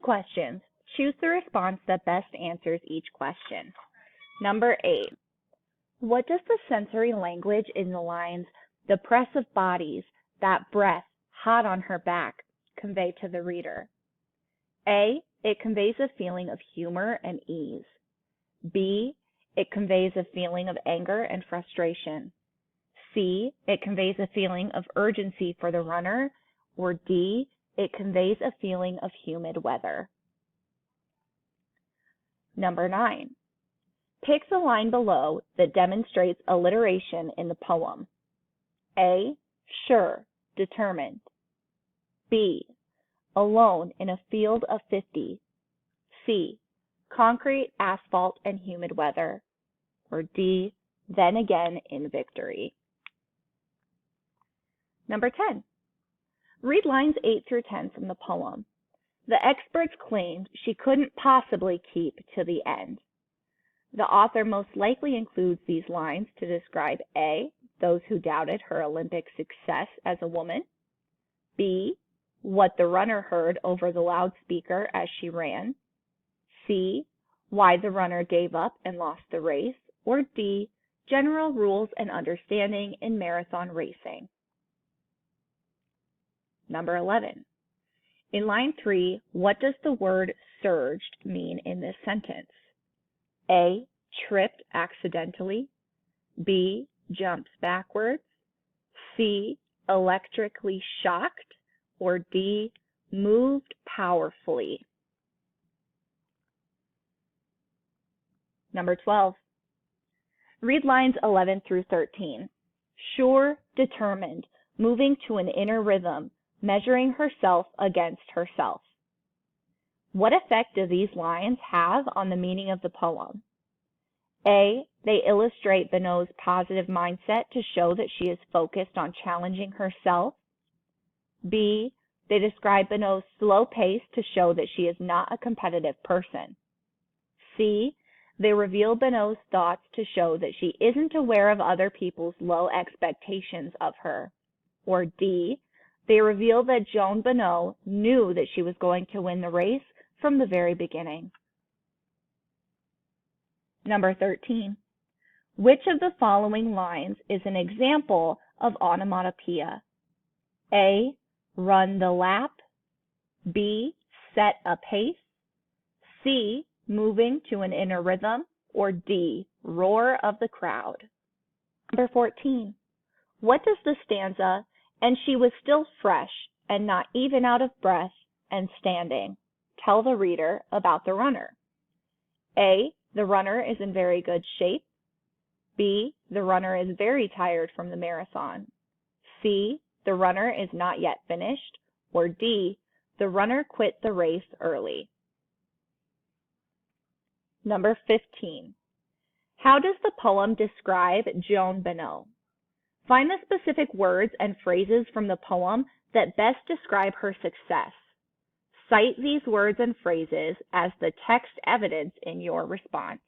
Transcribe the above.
questions. Choose the response that best answers each question. Number 8. What does the sensory language in the lines, "the press of bodies, that breath, hot on her back," convey to the reader? A. It conveys a feeling of humor and ease. B. It conveys a feeling of anger and frustration. C. It conveys a feeling of urgency for the runner. Or D. It conveys a feeling of humid weather. Number 9. Pick the line below that demonstrates alliteration in the poem. A. Sure, determined. B. Alone in a field of 50. C. Concrete, asphalt, and humid weather. Or D. Then again in victory. Number 10. Read lines 8 through 10 from the poem. The experts claimed she couldn't possibly keep to the end. The author most likely includes these lines to describe A. Those who doubted her Olympic success as a woman. B. What the runner heard over the loudspeaker as she ran. C. Why the runner gave up and lost the race. Or D. General rules and understanding in marathon racing. Number 11. In line 3, what does the word surged mean in this sentence? A. Tripped accidentally. B. Jumps backwards. C. Electrically shocked. Or D. Moved powerfully. Number 12. Read lines 11 through 13. Sure, determined, moving to an inner rhythm, measuring herself against herself. What effect do these lines have on the meaning of the poem? A. They illustrate Bonneau's positive mindset to show that she is focused on challenging herself. B. They describe Bonneau's slow pace to show that she is not a competitive person. C. They reveal Bonneau's thoughts to show that she isn't aware of other people's low expectations of her. Or D. They reveal that Joan Bonneau knew that she was going to win the race from the very beginning. Number 13. Which of the following lines is an example of onomatopoeia? A. Run the lap. B. Set a pace. C. Moving to an inner rhythm. Or D. Roar of the crowd. Number 14. What does the stanza, "And she was still fresh and not even out of breath and standing," tell the reader about the runner? A. The runner is in very good shape. B. The runner is very tired from the marathon. C. The runner is not yet finished. Or D. The runner quit the race early. Number 15. How does the poem describe Joan Bonneau? Find the specific words and phrases from the poem that best describe her success. Cite these words and phrases as the text evidence in your response.